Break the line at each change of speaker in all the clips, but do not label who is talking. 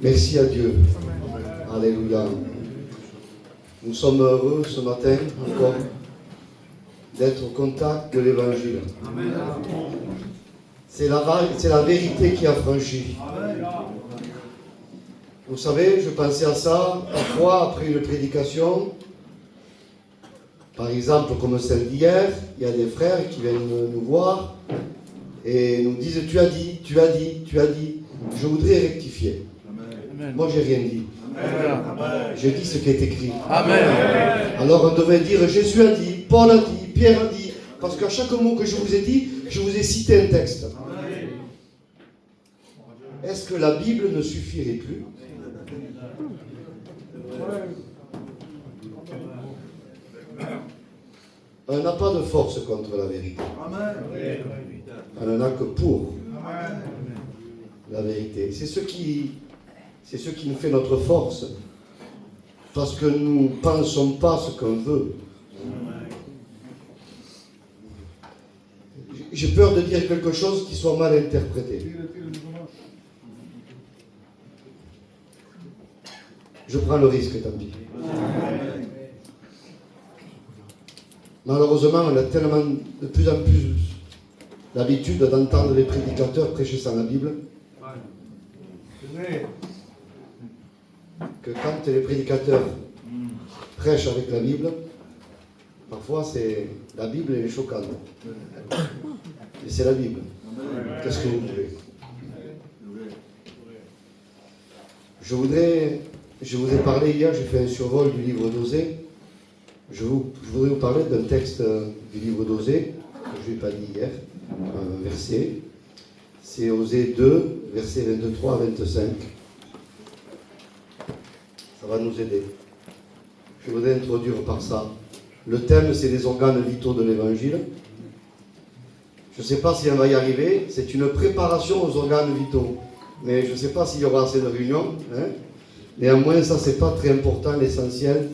Merci à Dieu. Alléluia. Nous sommes heureux ce matin encore d'être au contact de l'Évangile. C'est la vérité qui a franchi. Vous savez, je pensais à ça parfois après une prédication. Par exemple, comme celle d'hier, il y a des frères qui viennent nous voir et nous disent « Tu as dit, tu as dit, tu as dit ». Je voudrais rectifier. Amen. Moi, j'ai rien dit. Amen. J'ai dit ce qui est écrit. Amen. Alors, on devait dire Jésus a dit, Paul a dit, Pierre a dit, parce qu'à chaque mot que je vous ai dit, je vous ai cité un texte. Amen. Est-ce que la Bible ne suffirait plus? On n'a pas de force contre la vérité. On n'en a que pour la vérité. C'est ce qui nous fait notre force. Parce que nous ne pensons pas ce qu'on veut. J'ai peur de dire quelque chose qui soit mal interprété. Je prends le risque, tant pis. Malheureusement, on a tellement de plus en plus l'habitude d'entendre les prédicateurs prêcher sans la Bible que quand les prédicateurs prêchent avec la Bible, parfois la Bible elle est choquante. Et c'est la Bible. Qu'est-ce que vous voulez? Je vous ai parlé hier, j'ai fait un survol du livre d'Osée. Je voudrais vous parler d'un texte du livre d'Osée, que je n'ai pas dit hier, un verset. C'est Osée 2, versets 23 à 25. Ça va nous aider. Je voudrais introduire par ça. Le thème, c'est les organes vitaux de l'Évangile. Je ne sais pas si on va y arriver. C'est une préparation aux organes vitaux. Mais je ne sais pas s'il y aura assez de réunions. Hein. Néanmoins, ça, c'est pas très important. L'essentiel,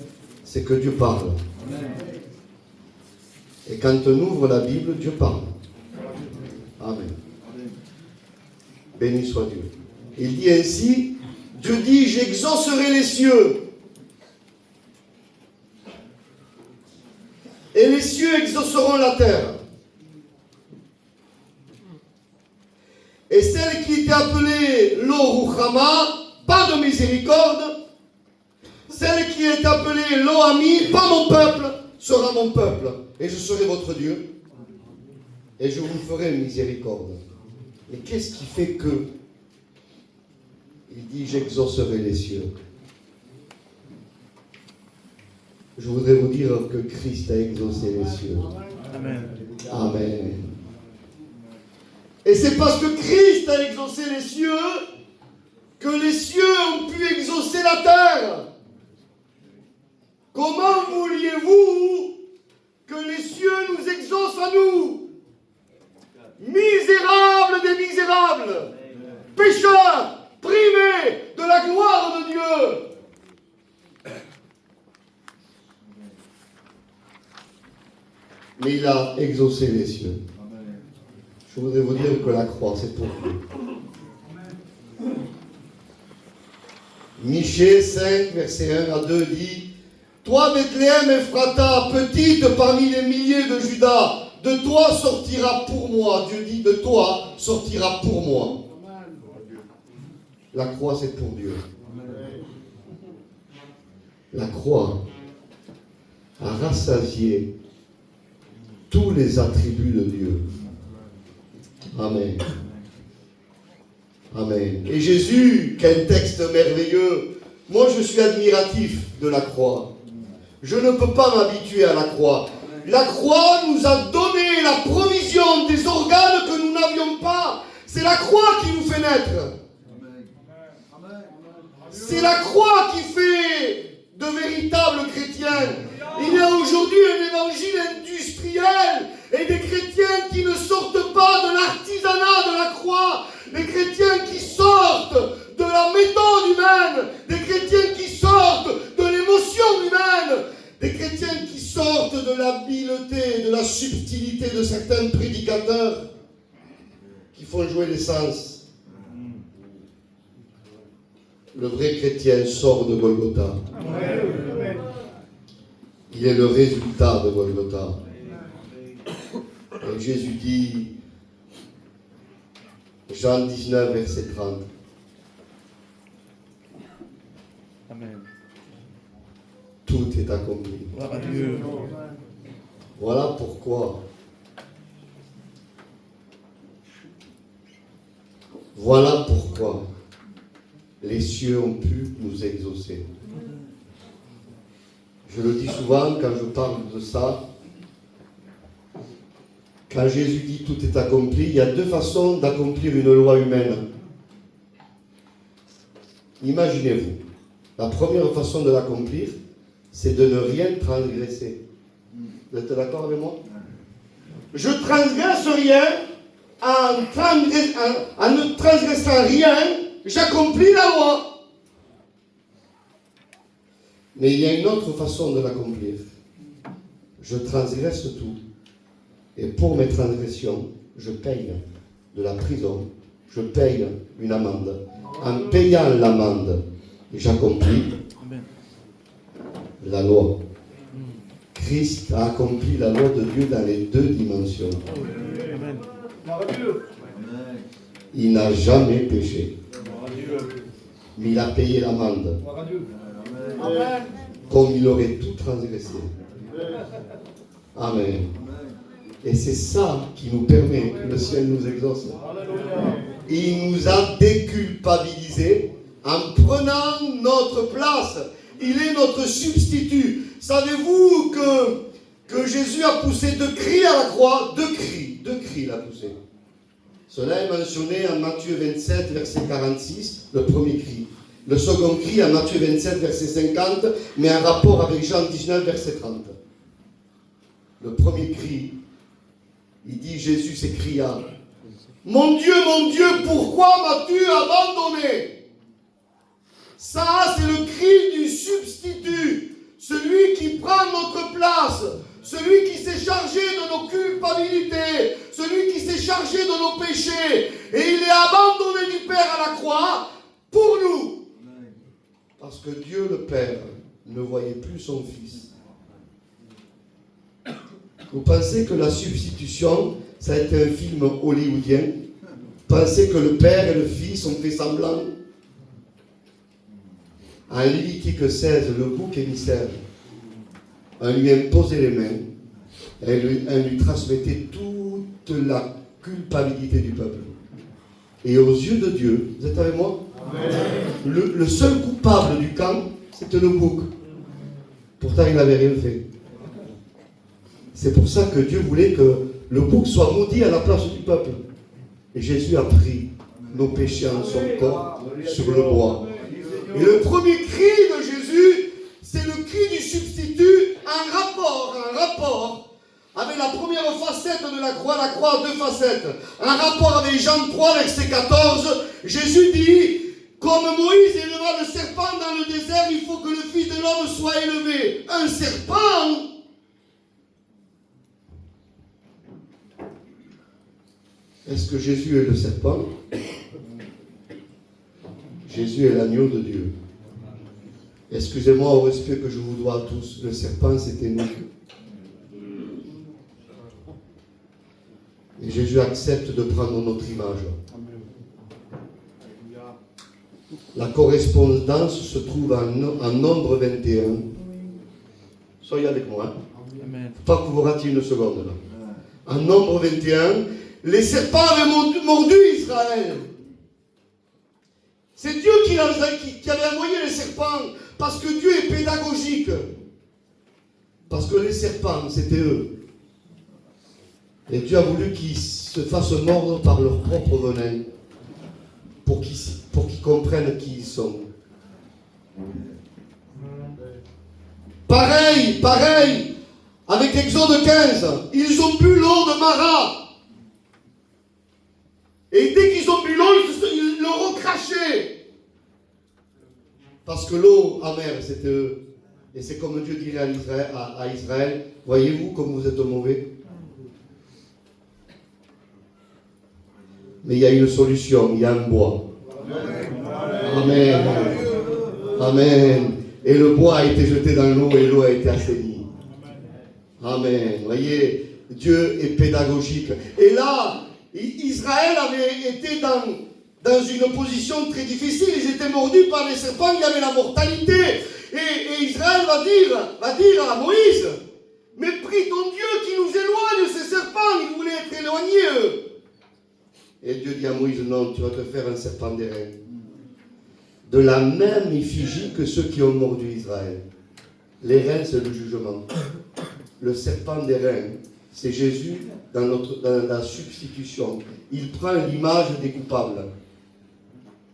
c'est que Dieu parle. Et quand on ouvre la Bible, Dieu parle. Amen. Béni soit Dieu. Il dit ainsi, Dieu dit, j'exaucerai les cieux. Et les cieux exauceront la terre. Et celle qui était appelée Lo-Ruchama, pas de miséricorde, celle qui est appelée Lo-Ami, pas mon peuple, sera mon peuple. Et je serai votre Dieu. Et je vous ferai miséricorde. Mais qu'est-ce qui fait que il dit j'exaucerai les cieux? Je voudrais vous dire que Christ a exaucé les cieux. Amen. Amen. Et c'est parce que Christ a exaucé les cieux que les cieux ont pu exaucer la terre. Comment vouliez-vous que les cieux nous exaucent à nous? Misérables des misérables, pécheurs, privés de la gloire de Dieu. Mais il a exaucé les cieux. Je voudrais vous dire que la croix, c'est pour vous. Michée 5, verset 1 à 2 dit, « Toi, Bethléem Ephrata, petite parmi les milliers de Juda, de toi sortira pour moi. » Dieu dit, « De toi sortira pour moi. » La croix, c'est pour Dieu. La croix a rassasié tous les attributs de Dieu. Amen. Amen. Et Jésus, quel texte merveilleux. Moi, je suis admiratif de la croix. Je ne peux pas m'habituer à la croix. La croix nous a donné la provision des organes que nous n'avions pas. C'est la croix qui nous fait naître. C'est la croix qui fait de véritables chrétiens. Il y a aujourd'hui un évangile industriel et des chrétiens qui ne sortent pas de l'artisanat de la croix, des chrétiens qui sortent de la méthode humaine, des chrétiens qui sortent de l'émotion humaine, des chrétiens qui sortent de l'habileté, de la subtilité de certains prédicateurs qui font jouer les sens. Le vrai chrétien sort de Golgotha. Il est le résultat de Golgotha. Et Jésus dit, Jean 19, verset 30.
Amen.
Tout est accompli.
Gloire à Dieu.
Voilà pourquoi. Voilà pourquoi les cieux ont pu nous exaucer. Je le dis souvent quand je parle de ça. Quand Jésus dit tout est accompli, il y a deux façons d'accomplir une loi humaine. Imaginez-vous, la première façon de l'accomplir, c'est de ne rien transgresser. Vous êtes d'accord avec moi? Je transgresse rien, en ne transgressant rien, j'accomplis la loi. Mais il y a une autre façon de l'accomplir. Je transgresse tout. Et pour mes transgressions, je paye de la prison, je paye une amende. En payant l'amende, j'accomplis la loi. Christ a accompli la loi de Dieu dans les deux dimensions. Il n'a jamais péché. Mais il a payé l'amende. Comme il aurait tout transgressé. Amen. Et c'est ça qui nous permet que le ciel nous exauce. Il nous a déculpabilisés en prenant notre place. Il est notre substitut. Savez-vous que Jésus a poussé deux cris à la croix? Deux cris il a poussé. Cela est mentionné en Matthieu 27, verset 46, le premier cri. Le second cri en Matthieu 27, verset 50, mais en rapport avec Jean 19, verset 30. Le premier cri, il dit, Jésus s'écria, mon Dieu, pourquoi m'as-tu abandonné? Ça, c'est le cri du substitut, celui qui prend notre place, celui qui s'est chargé de nos culpabilités, celui qui s'est chargé de nos péchés, et il est abandonné du Père à la croix pour nous. Parce que Dieu le Père ne voyait plus son Fils. Vous pensez que la substitution, ça a été un film hollywoodien? Pensez que le Père et le Fils ont fait semblant? En Lévitique 16, le bouc émissaire, on lui imposait les mains, elle lui transmettait toute la culpabilité du peuple. Et aux yeux de Dieu, vous êtes avec moi? Le seul coupable du camp, c'était le bouc. Pourtant, il n'avait rien fait. C'est pour ça que Dieu voulait que le bouc soit maudit à la place du peuple. Et Jésus a pris nos péchés en son corps sur le bois. Et le premier cri de Jésus, c'est le cri du substitut en rapport avec la première facette de la croix a deux facettes. En rapport avec Jean 3, verset 14, Jésus dit, comme Moïse éleva le serpent dans le désert, il faut que le Fils de l'homme soit élevé. Un serpent. Est-ce que Jésus est le serpent? Jésus est l'agneau de Dieu. Excusez-moi au respect que je vous dois à tous. Le serpent, c'était nous. Et Jésus accepte de prendre notre image. La correspondance se trouve en Nombre 21. Soyez avec moi. Hein. Pas que vous ratiez une seconde là. En Nombre 21, les serpents avaient mordu Israël. C'est Dieu qui avait envoyé les serpents, parce que Dieu est pédagogique. Parce que les serpents, c'était eux. Et Dieu a voulu qu'ils se fassent mordre par leur propre venin, pour qu'ils comprennent qui ils sont. Pareil, avec Exode 15, ils ont bu l'eau de Mara. Et dès qu'ils ont bu l'eau, ils l'ont recraché. Parce que l'eau amère, c'était eux. Et c'est comme Dieu dirait à Israël, voyez-vous comme vous êtes mauvais? Mais il y a une solution, il y a un bois. Amen. Amen. Et le bois a été jeté dans l'eau et l'eau a été assainie. Amen. Voyez, Dieu est pédagogique. Et là, Israël avait été dans une position très difficile. Ils étaient mordus par les serpents, il y avait la mortalité. Et Israël va dire à Moïse, mais prie ton Dieu qui nous éloigne ces serpents. Ils voulaient être éloignés, eux. Et Dieu dit à Moïse, non, tu vas te faire un serpent d'airain. De la même effigie que ceux qui ont mordu Israël. Les reins, c'est le jugement. Le serpent d'airain, c'est Jésus dans la substitution. Il prend l'image des coupables.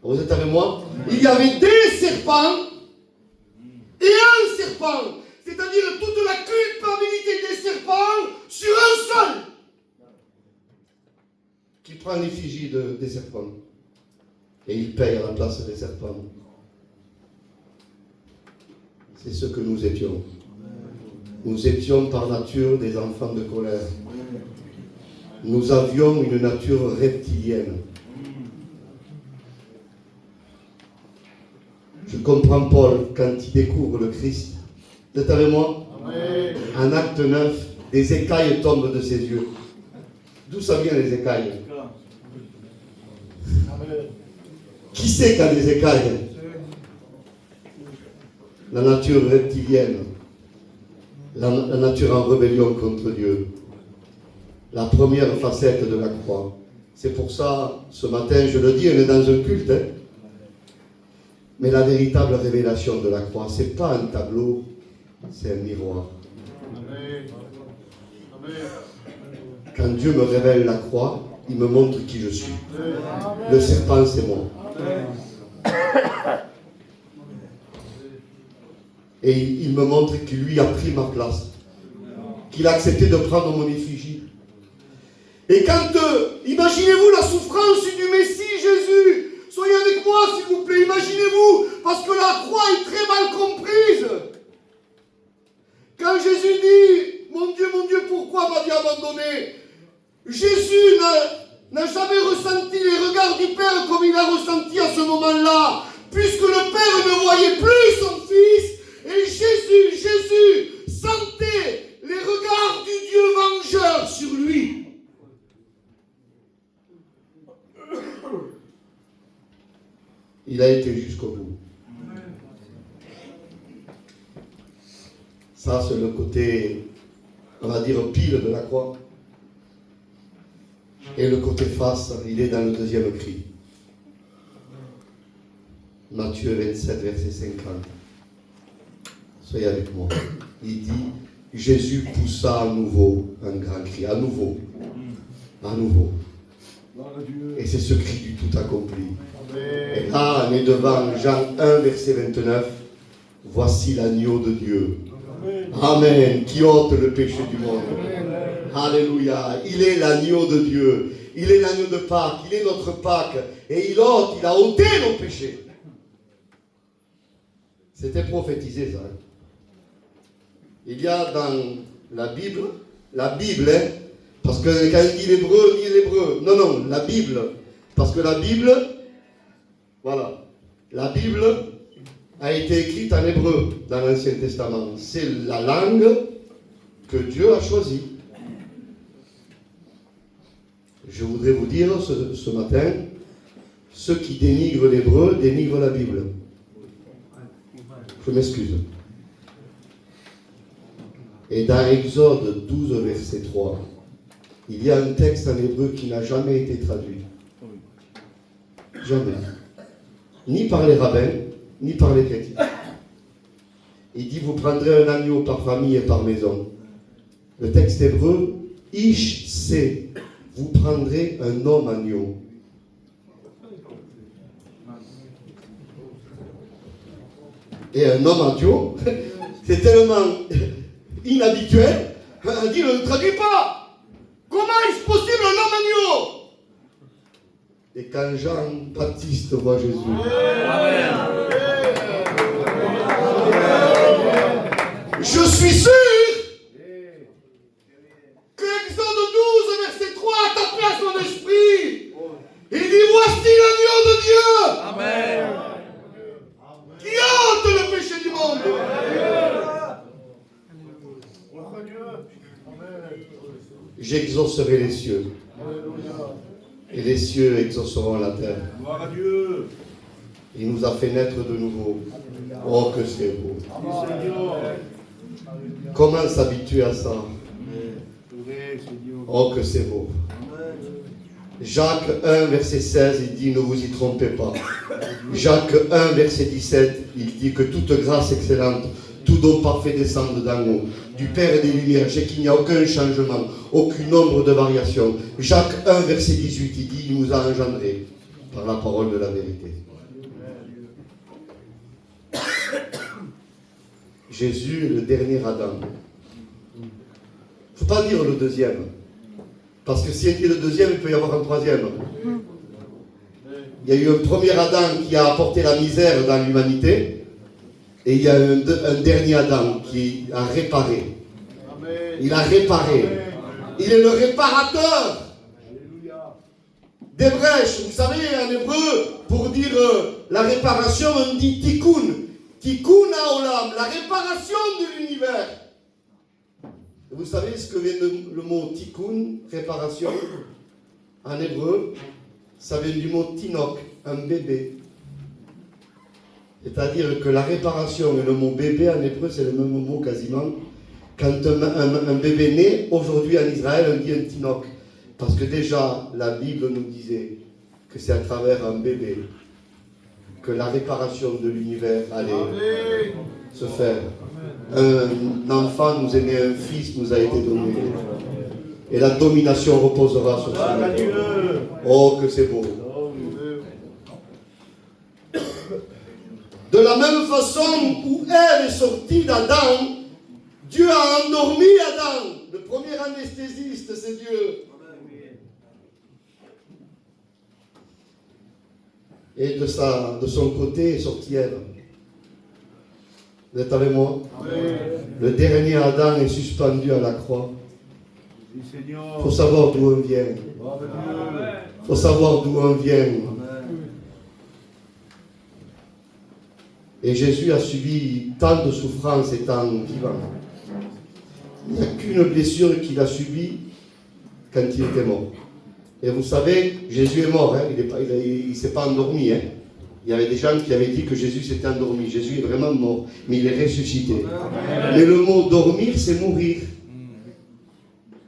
Vous êtes avec moi? Il y avait des serpents et un serpent. C'est-à-dire toute la culpabilité des serpents sur un seul. Qui prend l'effigie des serpents. Et il paye à la place des serpents. C'est ce que nous étions. Nous étions par nature des enfants de colère. Nous avions une nature reptilienne. Je comprends Paul quand il découvre le Christ. Vous êtes avec moi? En acte 9, des écailles tombent de ses yeux. D'où ça vient les écailles? Qui sait qu'il y a des écailles? La nature reptilienne. La nature en rébellion contre Dieu. La première facette de la croix. C'est pour ça, ce matin, je le dis, on est dans un culte. Hein? Mais la véritable révélation de la croix, ce n'est pas un tableau, c'est un miroir. Quand Dieu me révèle la croix, il me montre qui je suis. Le serpent, c'est moi. Et il me montre qu'il lui a pris ma place. Qu'il a accepté de prendre mon effigie. Et quand, imaginez-vous la souffrance du Messie Jésus. Soyez avec moi, s'il vous plaît, imaginez-vous. Parce que la croix est très mal comprise. Quand Jésus dit, mon Dieu, pourquoi m'as-tu abandonné? Jésus n'a jamais ressenti les regards du Père comme il a ressenti à ce moment-là. Puisque le Père ne voyait plus son Fils. Et Jésus sentait les regards du Dieu vengeur sur lui. Il a été jusqu'au bout. Ça, c'est le côté, on va dire, pile de la croix. Et le côté face, il est dans le deuxième cri. Matthieu 27, verset 50. Soyez avec moi. Il dit, Jésus poussa à nouveau un grand cri. À nouveau. À nouveau. Et c'est ce cri du tout accompli. Et là, on est devant Jean 1, verset 29. Voici l'agneau de Dieu. Amen. Qui ôte le péché du monde. Alléluia. Il est l'agneau de Dieu. Il est l'agneau de Pâques. Il est notre Pâques. Et il a ôté nos péchés. C'était prophétisé, ça. Il y a dans la Bible, hein, parce que quand il dit l'hébreu, non, la Bible, parce que la Bible, voilà, la Bible a été écrite en hébreu dans l'Ancien Testament. C'est la langue que Dieu a choisie. Je voudrais vous dire ce matin, ceux qui dénigrent l'hébreu dénigrent la Bible. Je m'excuse. Et dans Exode 12, verset 3, il y a un texte en hébreu qui n'a jamais été traduit. Jamais. Ni par les rabbins, ni par les chrétiens. Il dit, vous prendrez un agneau par famille et par maison. Le texte hébreu, Ish se, vous prendrez un homme agneau. Et un homme agneau, c'est tellement inhabituel, on dit, ne le traduis pas. Comment est-ce possible un homme agneau? Et quand Jean-Baptiste voit Jésus, Amen. Je suis sûr que Exode 12, verset 3 a tapé à son esprit. Il dit, voici l'agneau de Dieu. Amen. Qui ôte j'exaucerai les cieux. Et les cieux exauceront la terre.
Gloire à Dieu.
Il nous a fait naître de nouveau. Oh, que c'est beau. Comment s'habituer à ça? Oh, que c'est beau. Jacques 1, verset 16, il dit, ne vous y trompez pas. Jacques 1, verset 17, il dit que toute grâce excellente, tout don parfait descende d'en haut, du Père des Lumières, c'est qu'il n'y a aucun changement, aucun nombre de variations. Jacques 1, verset 18, il dit, il nous a engendrés par la parole de la vérité. Jésus est le dernier Adam. Il ne faut pas dire le deuxième. Parce que si il dit le deuxième, il peut y avoir un troisième. Il y a eu un premier Adam qui a apporté la misère dans l'humanité. Et il y a un dernier Adam qui a réparé. Il a réparé. Il est le réparateur des brèches. Vous savez, en hébreu, pour dire la réparation, on dit tikkun. Tikkun haolam, la réparation de l'univers. Vous savez ce que vient le mot tikkun, réparation, en hébreu? Ça vient du mot tinok, un bébé. C'est-à-dire que la réparation et le mot bébé en hébreu, c'est le même mot quasiment. Quand un bébé naît, aujourd'hui en Israël, on dit un tinok. Parce que déjà, la Bible nous disait que c'est à travers un bébé que la réparation de l'univers allait se faire. Un enfant nous est né, un fils nous a été donné. Et la domination reposera sur lui. Oh, que c'est beau. De la même façon où Ève est sortie d'Adam, Dieu a endormi Adam. Le premier anesthésiste, c'est Dieu. Et de son côté est sortie Ève. Vous êtes avec moi? Amen. Le dernier Adam est suspendu à la croix. Il faut savoir d'où on vient. Il faut savoir d'où on vient. Et Jésus a subi tant de souffrances étant vivant. Il n'y a qu'une blessure qu'il a subie quand il était mort. Et vous savez, Jésus est mort, hein? Il ne s'est pas endormi. Hein? Il y avait des gens qui avaient dit que Jésus s'était endormi. Jésus est vraiment mort, mais il est ressuscité. Mais le mot dormir, c'est mourir.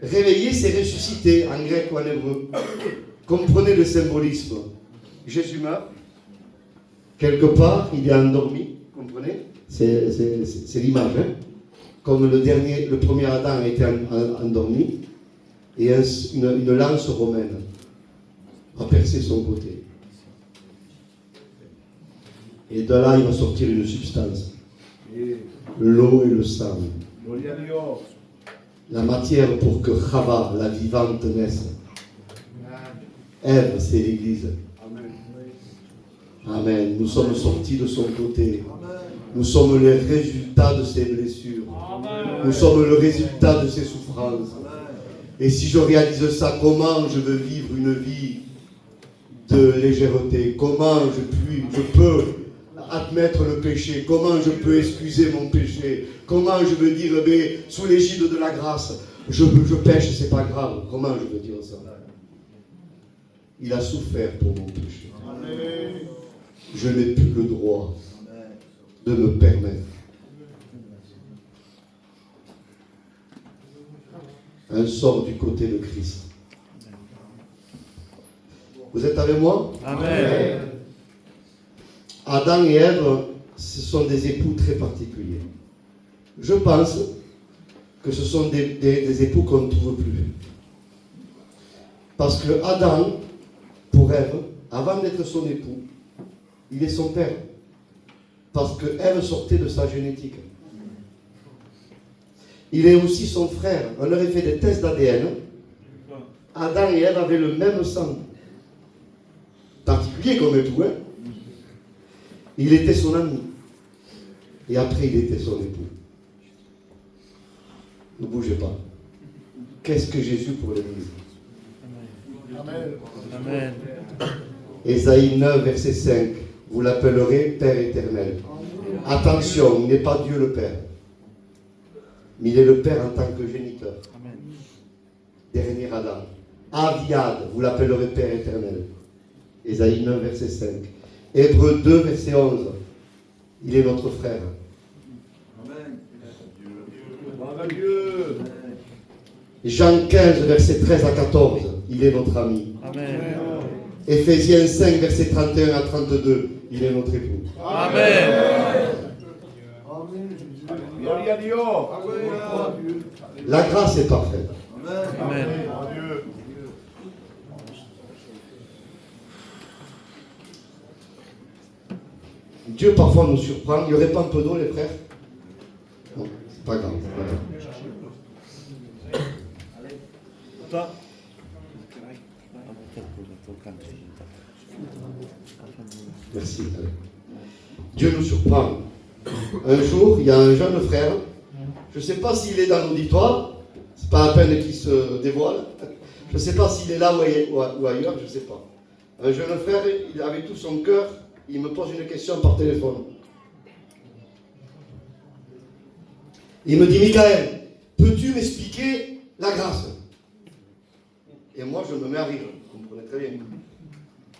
Réveiller, c'est ressusciter, en grec ou en hébreu. Comprenez le symbolisme. Jésus meurt. Quelque part, il est endormi. Comprenez? C'est l'image. Hein? Comme le premier Adam a été endormi. Et une lance romaine a percé son côté. Et de là, il va sortir une substance. L'eau et le sang. La matière pour que Chava, la vivante, naisse. Ève, c'est l'Église. Amen. Nous sommes sortis de son côté. Nous sommes le résultat de ses blessures. Nous sommes le résultat de ses souffrances. Et si je réalise ça, comment je veux vivre une vie de légèreté? Comment je peux admettre le péché? Comment je peux excuser mon péché? Comment je veux dire, sous l'égide de la grâce, je pêche, c'est pas grave. Comment je veux dire ça? Il a souffert pour mon péché. Je n'ai plus le droit de me permettre un sort du côté de Christ. Vous êtes avec moi? Amen. Adam et Ève, ce sont des époux très particuliers. Je pense que ce sont des époux qu'on ne trouve plus. Parce que Adam, pour Ève, avant d'être son époux, il est son père. Parce que Ève sortait de sa génétique. Il est aussi son frère. On leur a fait des tests d'ADN. Adam et Ève avaient le même sang. Particulier comme époux. Hein? Il était son ami. Et après, il était son époux. Ne bougez pas. Qu'est-ce que Jésus pour l'Église? Amen. Amen. Ésaïe 9, verset 5. Vous l'appellerez Père éternel. Attention, il n'est pas Dieu le Père. Mais il est le Père en tant que géniteur. dernier Adam. Aviad, vous l'appellerez Père éternel. Ésaïe 9, verset 5. Hébreux 2, verset 11. Il est notre frère.
Amen.
Jean 15, verset 13 à 14. Il est notre ami.
Amen.
Éphésiens 5, verset 31 à 32. Il est notre époux.
Amen.
La grâce est parfaite.
Amen.
Dieu parfois nous surprend. Il n'y aurait pas un peu d'eau, les frères? Non, c'est pas grave.
Toi?
Merci. Dieu nous surprend. Un jour, il y a un jeune frère. Je ne sais pas s'il est dans l'auditoire. C'est pas la peine qu'il se dévoile. Je ne sais pas s'il est là ou ailleurs. Je ne sais pas. Un jeune frère, il avait tout son cœur. Il me pose une question par téléphone. Il me dit, Michael, peux-tu m'expliquer la grâce? Et moi, je me mets à rire. Vous comprenez très bien.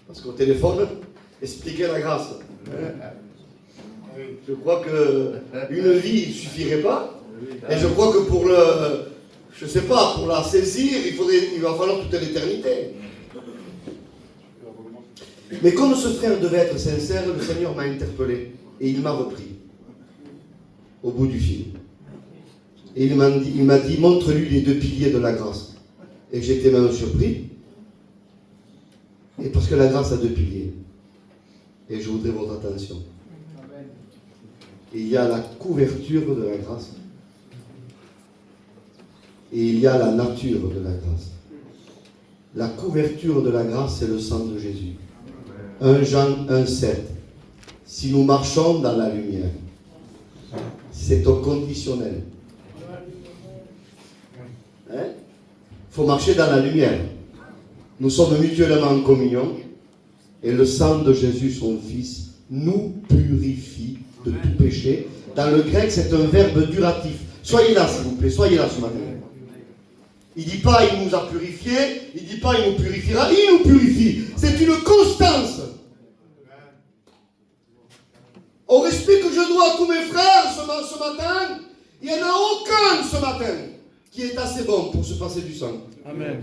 Parce qu'au téléphone, expliquer la grâce. Je crois qu'une vie ne suffirait pas. Et je crois que pour je sais pas, pour la saisir, il va falloir toute l'éternité. Mais comme ce frère devait être sincère, le Seigneur m'a interpellé. Et il m'a repris. Au bout du fil. Et il m'a dit, montre-lui les 2 piliers de la grâce. Et j'étais même surpris. Et parce que la grâce a 2 piliers. Et je voudrais votre attention. Il y a la couverture de la grâce. Et il y a la nature de la grâce. La couverture de la grâce, c'est le sang de Jésus. 1 Jean 1,7. Si nous marchons dans la lumière, c'est au conditionnel. Il faut marcher dans la lumière. Nous sommes mutuellement en communion et le sang de Jésus, son Fils, nous purifie de tout péché. Dans le grec, c'est un verbe duratif. Soyez là, s'il vous plaît, soyez là ce matin. Il ne dit pas il nous a purifiés, il ne dit pas il nous purifiera, il nous purifie. C'est une constance. Au respect que je dois à tous mes frères ce matin, il n'y en a aucun ce matin qui est assez bon pour se passer du sang.
Amen.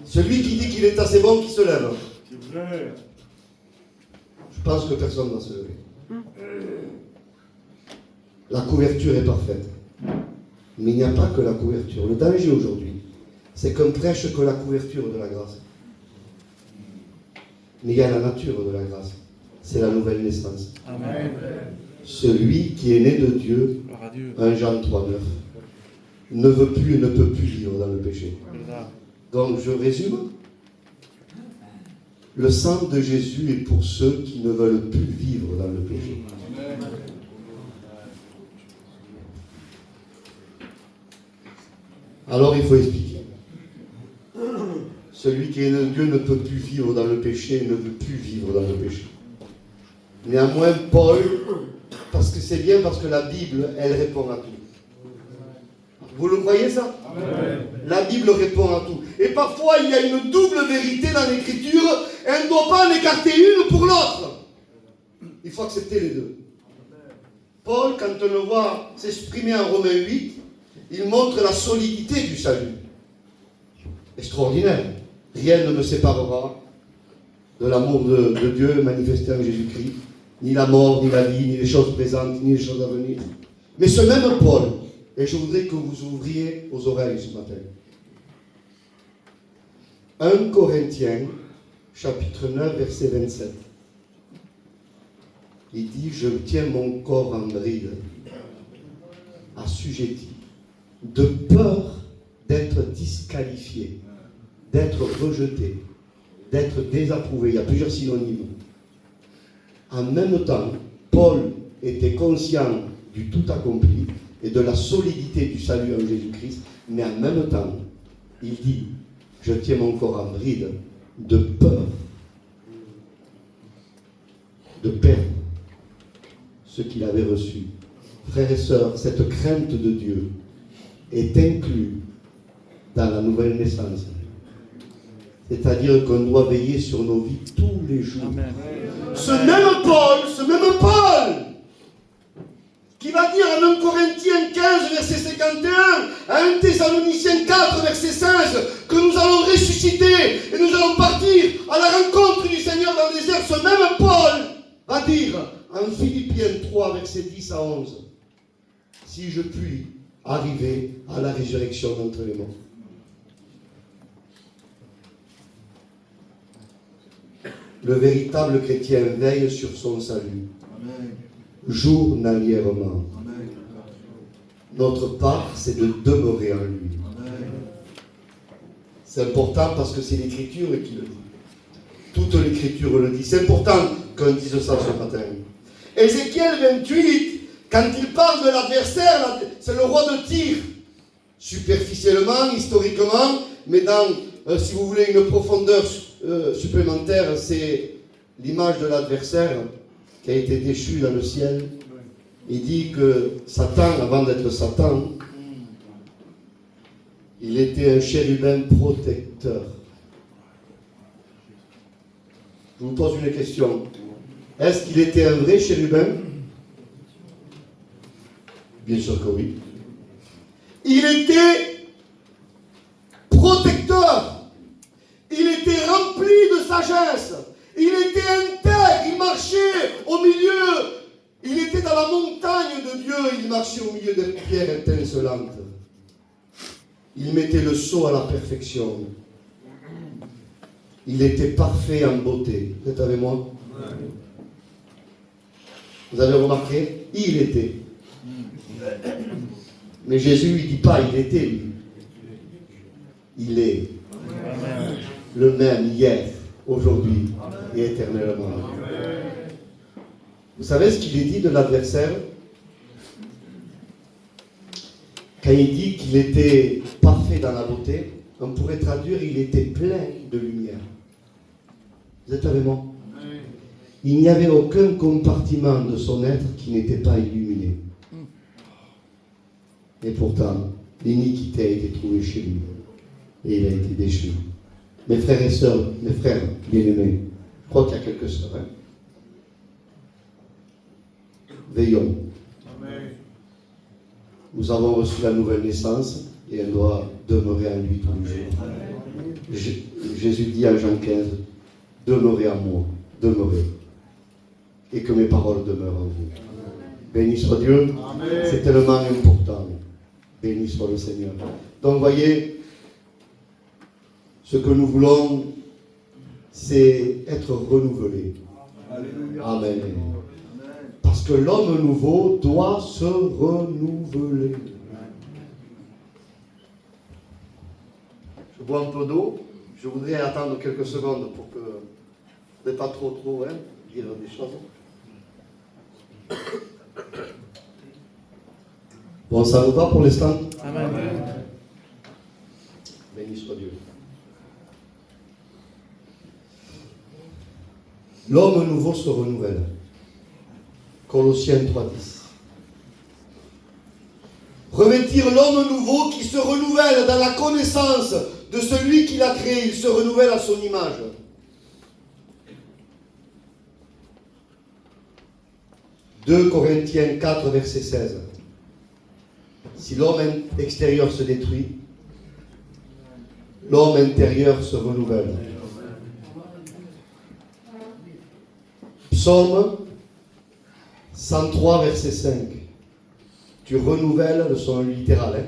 Celui qui dit qu'il est assez bon, qui se lève. Je pense que personne ne va se lever. La couverture est parfaite. Mais il n'y a pas que la couverture. Le danger aujourd'hui, c'est qu'on prêche que la couverture de la grâce. Mais il y a la nature de la grâce. C'est la nouvelle naissance.
Amen.
Celui qui est né de Dieu,
Gloire à Dieu.
1 Jean 3,9, ne veut plus et ne peut plus vivre dans le péché. Donc je résume. Le sang de Jésus est pour ceux qui ne veulent plus vivre dans le péché. Alors il faut expliquer. Celui qui est né de Dieu ne peut plus vivre dans le péché et ne veut plus vivre dans le péché. Néanmoins, Paul, parce que c'est bien, parce que la Bible, elle répond à tout. Vous le croyez ça? Amen. La Bible répond à tout. Et parfois, il y a une double vérité dans l'écriture, et on ne doit pas en écarter une pour l'autre. Il faut accepter les deux. Paul, quand on le voit s'exprimer en Romains 8, il montre la solidité du salut. Extraordinaire. Rien ne me séparera de l'amour de Dieu manifesté en Jésus-Christ. Ni la mort, ni la vie, ni les choses présentes, ni les choses à venir. Mais ce même Paul, et je voudrais que vous ouvriez aux oreilles ce matin. 1 Corinthiens, chapitre 9, verset 27. Il dit, je tiens mon corps en bride, assujetti, de peur d'être disqualifié, d'être rejeté, d'être désapprouvé. Il y a plusieurs synonymes. En même temps, Paul était conscient du tout accompli et de la solidité du salut en Jésus-Christ, mais en même temps, il dit, je tiens mon corps en bride de peur de perdre ce qu'il avait reçu. Frères et sœurs, cette crainte de Dieu est inclue dans la nouvelle naissance. C'est-à-dire qu'on doit veiller sur nos vies tous les jours.
Amen.
Ce même Paul, qui va dire en 1 Corinthiens 15, verset 51, à 1 Thessaloniciens 4, verset 16, que nous allons ressusciter et nous allons partir à la rencontre du Seigneur dans le désert. Ce même Paul va dire en Philippiens 3, verset 10 à 11, si je puis arriver à la résurrection d'entre les morts. Le véritable chrétien veille sur son salut, journalièrement. Notre part, c'est de demeurer en lui. C'est important parce que c'est l'Écriture qui le dit. Toute l'Écriture le dit. C'est important qu'on dise ça ce matin. Ézéchiel 28, quand il parle de l'adversaire, c'est le roi de Tyr. Superficiellement, historiquement, mais dans, si vous voulez, une profondeur supplémentaire, c'est l'image de l'adversaire qui a été déchu dans le ciel. Il dit que Satan, avant d'être Satan, il était un chérubin protecteur. Je vous pose une question. Est-ce qu'il était un vrai chérubin? Bien sûr que oui. Il était protecteur. Il était rempli de sagesse. Il était intègre. Il marchait au milieu. Il était dans la montagne de Dieu. Il marchait au milieu des pierres étincelantes. Il mettait le sceau à la perfection. Il était parfait en beauté. Vous êtes avec moi? Vous avez remarqué? Il était. Mais Jésus, il ne dit pas il était, lui. Il est. Le même hier, aujourd'hui et éternellement. Vous savez ce qu'il est dit de l'adversaire? Quand il dit qu'il était parfait dans la beauté, on pourrait traduire il était plein de lumière. Vous êtes avec moi? Il n'y avait aucun compartiment de son être qui n'était pas illuminé. Et pourtant, l'iniquité a été trouvée chez lui. Et il a été déchu. Mes frères et sœurs, mes frères bien-aimés, je crois qu'il y a quelques sœurs. Hein? Veillons. Amen. Nous avons reçu la nouvelle naissance et elle doit demeurer en lui tous les jours. Jésus dit à Jean 15, demeurez en moi, demeurez. Et que mes paroles demeurent en vous. Béni soit Dieu. Amen. C'est tellement important. Béni soit le Seigneur. Donc, voyez, ce que nous voulons, c'est être renouvelé. Amen. Parce que l'homme nouveau doit se renouveler. Je bois un peu d'eau. Je voudrais attendre quelques secondes pour que vous n'ayez pas trop, dire des choses. Bon, ça vous va pour l'instant?
Amen.
Béni soit Dieu. L'homme nouveau se renouvelle. Colossiens 3:10. Revêtir l'homme nouveau qui se renouvelle dans la connaissance de celui qui l'a créé. Il se renouvelle à son image. « 2 Corinthiens 4, verset 16. Si l'homme extérieur se détruit, l'homme intérieur se renouvelle. » Psaume 103, verset 5. Tu renouvelles, le son littéral, hein?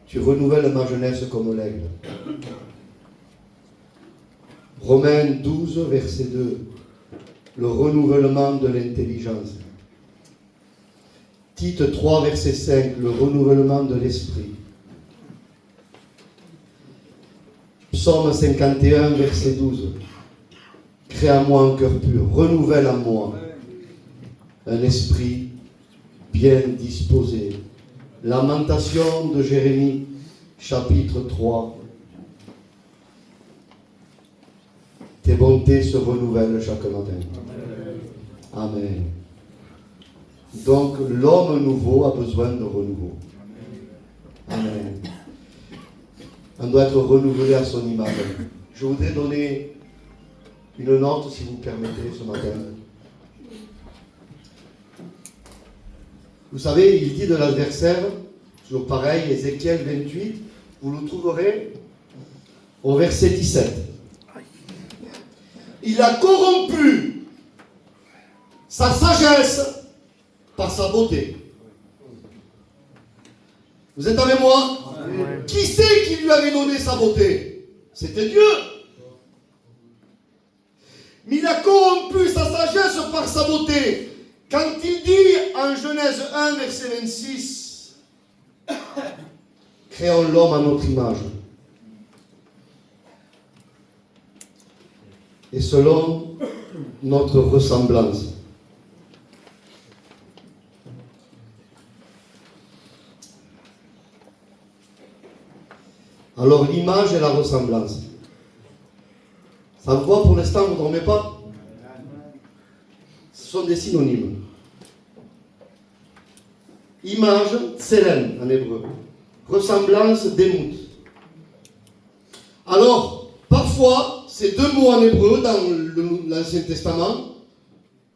Tu renouvelles ma jeunesse comme l'aigle. Romains 12, verset 2. Le renouvellement de l'intelligence. Tite 3, verset 5. Le renouvellement de l'esprit. Psaume 51, verset 12. Crée en moi un cœur pur, renouvelle en moi un esprit bien disposé. Lamentation de Jérémie, chapitre 3. Tes bontés se renouvellent chaque matin. Amen. Donc l'homme nouveau a besoin de renouveau. Amen. on doit être renouvelé à son image. Je voudrais donner une note, si vous permettez, ce matin. Vous savez, il dit de l'adversaire, toujours pareil, Ézéchiel 28, vous le trouverez au verset 17. Il a corrompu sa sagesse par sa beauté. Vous êtes avec moi? Oui. Qui c'est qui lui avait donné sa beauté? C'était Dieu. Mais il a corrompu sa sagesse par sa beauté. Quand il dit en Genèse 1, verset 26, créons l'homme à notre image et selon notre ressemblance. Alors l'image et la ressemblance. Ça vous voit pour l'instant, vous ne dormez pas? Ce sont des synonymes. Image, tselem en hébreu. Ressemblance, démout. Alors, parfois, ces deux mots en hébreu dans l'Ancien Testament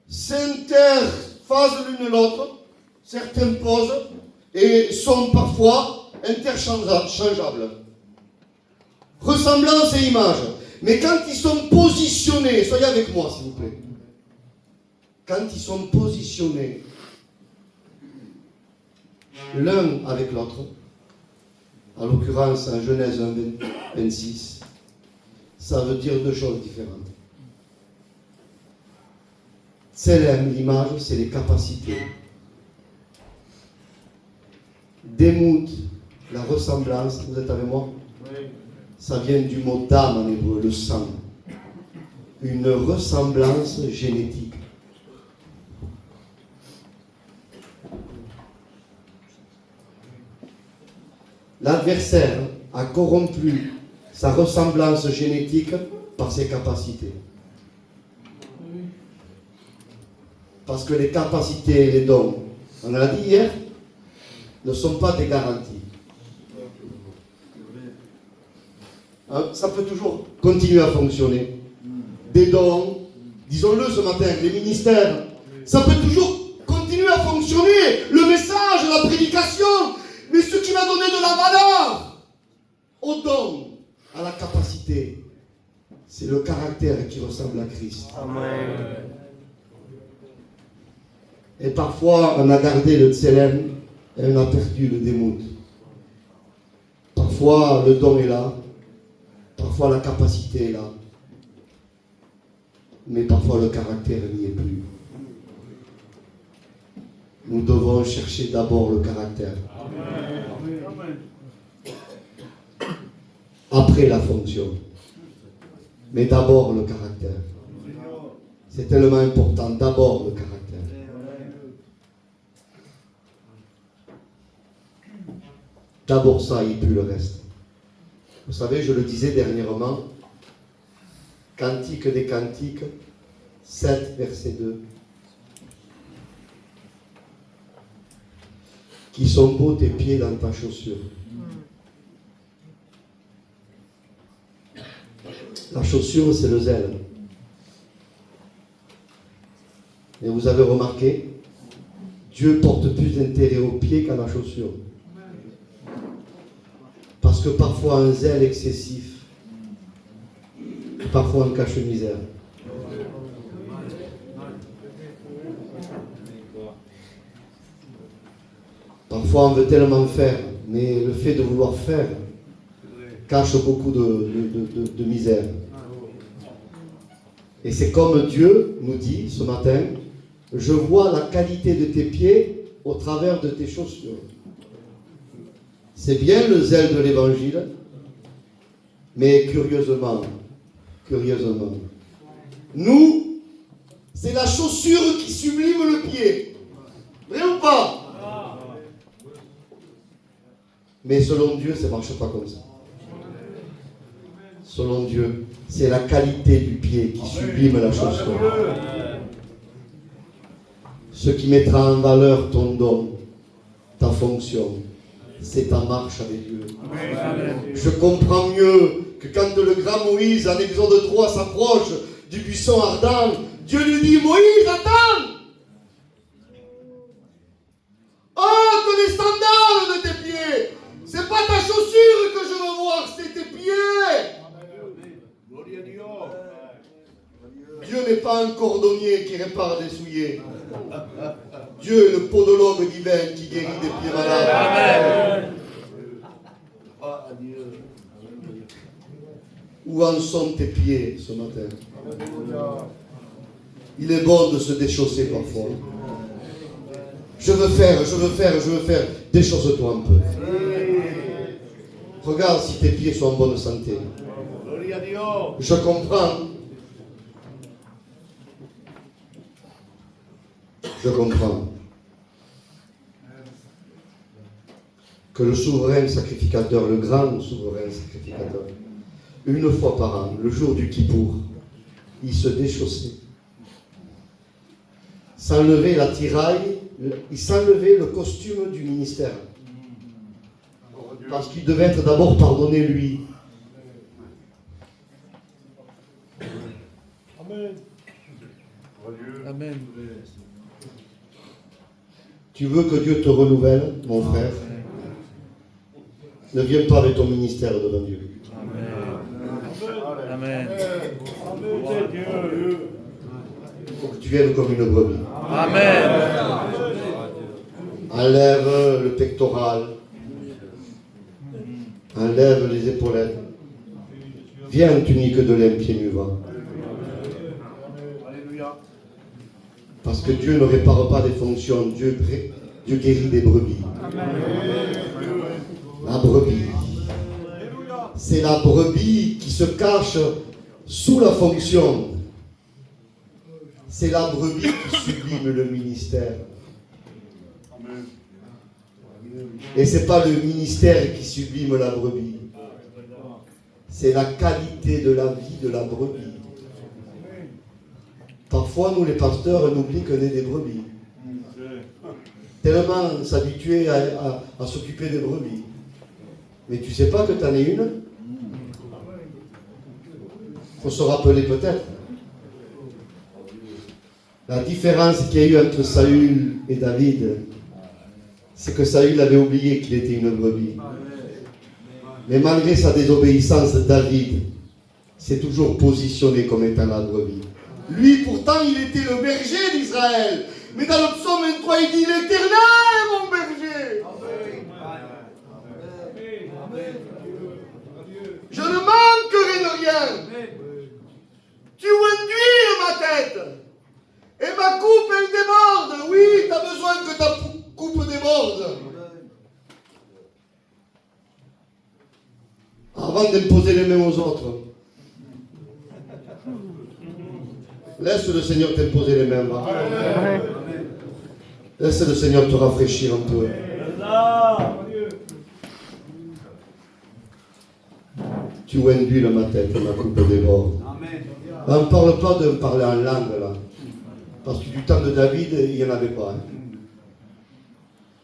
s'interphasent l'une l'autre, certains posent et sont parfois interchangeables. Ressemblance et image. Mais quand ils sont positionnés, soyez avec moi s'il vous plaît. Quand ils sont positionnés l'un avec l'autre, en l'occurrence en Genèse 1, 26, ça veut dire deux choses différentes. Tselem, l'image, c'est les capacités. Démout, la ressemblance, vous êtes avec moi? Oui. Ça vient du mot d'âme en hébreu, le sang. Une ressemblance génétique. L'adversaire a corrompu sa ressemblance génétique par ses capacités. Parce que les capacités et les dons, on l'a dit hier, ne sont pas des garanties. Ça peut toujours continuer à fonctionner. Des dons, disons-le ce matin, les ministères, ça peut toujours continuer à fonctionner. Le message, la prédication, mais ce qui va donner de la valeur aux dons, à la capacité, c'est le caractère qui ressemble à Christ. Amen. Et parfois, on a gardé le tselem et on a perdu le démout. Parfois, le don est là. Parfois, la capacité est là. Mais parfois, le caractère n'y est plus. Nous devons chercher d'abord le caractère. Après la fonction. Mais d'abord le caractère. C'est tellement important. D'abord le caractère. D'abord ça et puis le reste. Vous savez, je le disais dernièrement, Cantique des Cantiques, 7, verset 2. Qui sont beaux tes pieds dans ta chaussure. La chaussure, c'est le zèle. Et vous avez remarqué, Dieu porte plus d'intérêt aux pieds qu'à la chaussure. Parce que parfois un zèle excessif, parfois un cache-misère. Parfois on veut tellement faire, mais le fait de vouloir faire cache beaucoup de misère. Et c'est comme Dieu nous dit ce matin, je vois la qualité de tes pieds au travers de tes chaussures. C'est bien le zèle de l'évangile, mais curieusement, nous, c'est la chaussure qui sublime le pied. Vrai ou pas? Mais selon Dieu, ça ne marche pas comme ça. Selon Dieu, c'est la qualité du pied qui sublime la chaussure. Ce qui mettra en valeur ton don, ta fonction, c'est ta marche avec Dieu.
Amen.
Je comprends mieux que quand le grand Moïse, en Exode 3, s'approche du buisson ardent, Dieu lui dit, Moïse, attends! Ôte les sandales de tes pieds! C'est pas ta chaussure que je veux voir, c'est tes pieds! Dieu n'est pas un cordonnier qui répare des souliers. Dieu est le podologue divin qui guérit des pieds malades.
Amen.
Où en sont tes pieds ce matin? Il est bon de se déchausser parfois. Je veux faire. Déchausse-toi un peu. Regarde si tes pieds sont en bonne santé. Je comprends. Je comprends que le souverain sacrificateur, le grand souverain sacrificateur, une fois par an, le jour du Kippour, il se déchaussait. S'enlevait la tiraille, il s'enlevait le costume du ministère. Parce qu'il devait être d'abord pardonné lui.
Amen. Amen.
Tu veux que Dieu te renouvelle, mon frère? Ne viens pas avec ton ministère devant Dieu.
Amen.
Il faut que tu viennes comme une brebis.
Amen.
Enlève le pectoral. Enlève les épaulettes. Viens en tunique de lin pieds nus, va. Parce que Dieu ne répare pas des fonctions, Dieu guérit des brebis. La brebis. C'est la brebis qui se cache sous la fonction. C'est la brebis qui sublime le ministère. Et ce n'est pas le ministère qui sublime la brebis. C'est la qualité de la vie de la brebis. Parfois, nous, les pasteurs, on oublie qu'on est des brebis. Tellement s'habituer à s'occuper des brebis. Mais tu ne sais pas que tu en es une? Il faut se rappeler peut-être. La différence qu'il y a eu entre Saül et David, c'est que Saül avait oublié qu'il était une brebis. Mais malgré sa désobéissance, David s'est toujours positionné comme étant la brebis. Lui, pourtant, il était le berger d'Israël. Mais dans le psaume 23, il dit, l'Éternel est mon berger. Je ne manquerai de rien. Tu induis ma tête. Et ma coupe, elle déborde. Oui, tu as besoin que ta coupe déborde. Avant d'imposer les mains aux autres. Laisse le Seigneur t'imposer les mains. Va. Laisse le Seigneur te rafraîchir un peu. Tu induis ma tête, ma coupe déborde. On ne parle pas de parler en langue là. Parce que du temps de David, il n'y en avait pas.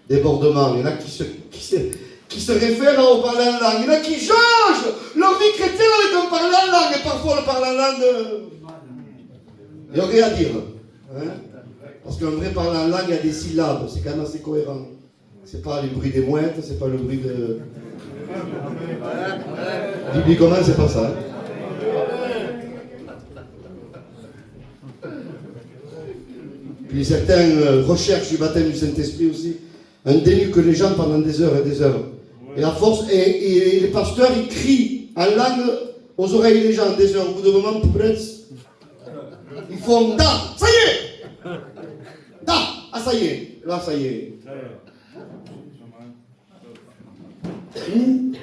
Débordement. Il y en a qui se réfèrent au parler en langue. Il y en a qui changent leur vie chrétienne avec un parler en langue. Et parfois le parler en langue, il n'y a rien à dire. Hein? Parce qu'un vrai parler en langue, il y a des syllabes. C'est quand même assez cohérent. C'est pas le bruit des mouettes, c'est pas le bruit de... Bibliquement, c'est pas ça. Hein? Puis certains recherchent du baptême du Saint-Esprit aussi. Un dénuque les gens pendant des heures et des heures. Et à force, et les pasteurs, ils crient en langue aux oreilles des gens des heures. Au bout d'un moment, ils font « Da, ça y est !»« Da, ah ça y est !» Là, ça y est. Où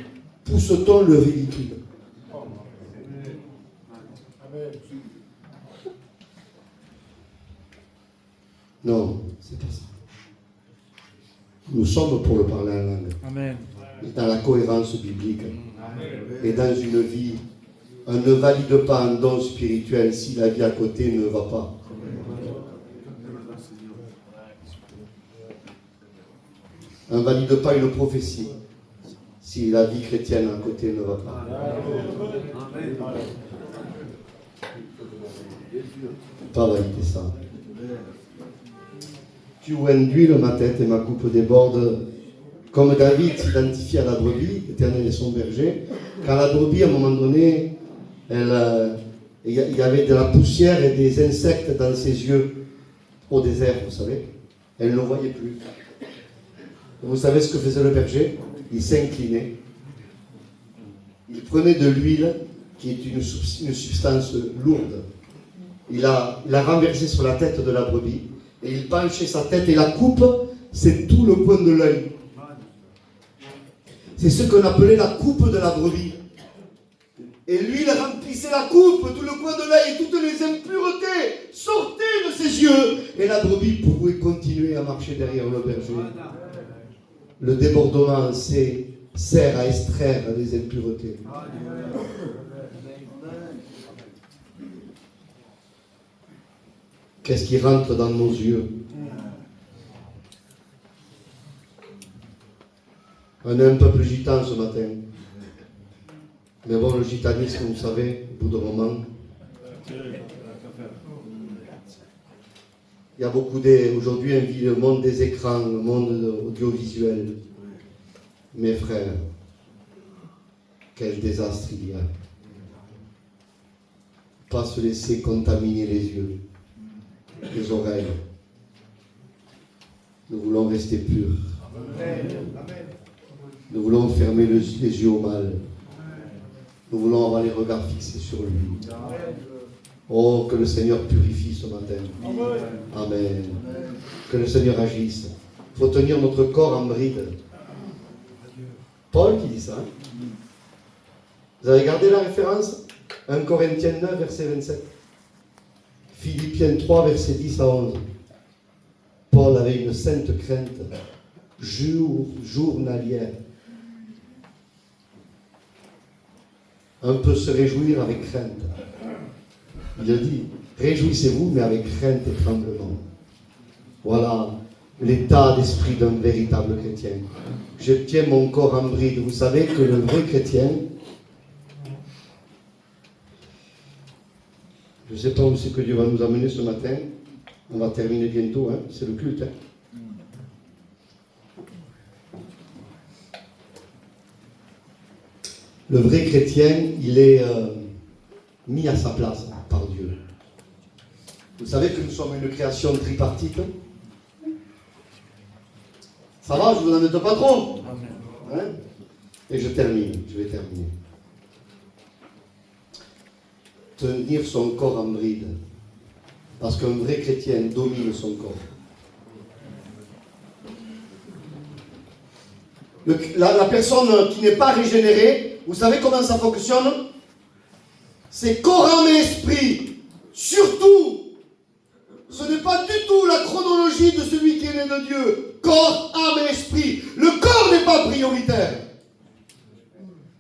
pousse-t-on le ridicule? Non, c'est pas ça. Nous sommes pour le parler en langue.
Amen.
Dans la cohérence biblique. Et dans une vie, on ne valide pas un don spirituel si la vie à côté ne va pas. On ne valide pas une prophétie si la vie chrétienne à côté ne va pas. Pas valider ça. Tu induis ma tête et ma coupe déborde. Comme David s'identifie à la brebis, l'Éternel est son berger. Quand la brebis, à un moment donné, il y avait de la poussière et des insectes dans ses yeux au désert, vous savez. Elle ne le voyait plus. Vous savez ce que faisait le berger? Il s'inclinait. Il prenait de l'huile, qui est une substance lourde. Il a renversé sur la tête de la brebis, et il penchait sa tête, et la coupe, c'est tout le coin de l'œil. C'est ce qu'on appelait la coupe de la brebis. Et l'huile remplissait la coupe, tout le coin de l'œil, et toutes les impuretés sortaient de ses yeux. Et la brebis pouvait continuer à marcher derrière le berger. Le débordement sert à extraire les impuretés. Qu'est-ce qui rentre dans nos yeux? On est un peuple gitan ce matin. Mais bon, le gitanisme, vous savez, au bout d'un moment, il y a beaucoup aujourd'hui, on vit le monde des écrans, le monde audiovisuel. Mes frères, quel désastre il y a. Pas se laisser contaminer les yeux, les oreilles. Nous voulons rester purs. Nous voulons fermer les yeux au mal. Nous voulons avoir les regards fixés sur lui. Oh, que le Seigneur purifie ce matin. Amen. Que le Seigneur agisse. Il faut tenir notre corps en bride. Paul qui dit ça. Vous avez gardé la référence? 1 Corinthiens 9, verset 27. Philippiens 3, verset 10 à 11. Paul avait une sainte crainte journalière. On peut se réjouir avec crainte. Il a dit, réjouissez-vous, mais avec crainte et tremblement. Voilà l'état d'esprit d'un véritable chrétien. Je tiens mon corps en bride. Vous savez que le vrai chrétien, je ne sais pas où c'est que Dieu va nous amener ce matin. On va terminer bientôt, hein. C'est le culte. Hein. Le vrai chrétien, il est mis à sa place par Dieu. Vous savez que nous sommes une création tripartite. Ça va, je vous en embête pas trop. Hein? Et je vais terminer. Tenir son corps en bride. Parce qu'un vrai chrétien domine son corps. La personne qui n'est pas régénérée, vous savez comment ça fonctionne? C'est corps, âme et esprit. Surtout, ce n'est pas du tout la chronologie de celui qui est né de Dieu. Corps, âme et esprit. Le corps n'est pas prioritaire.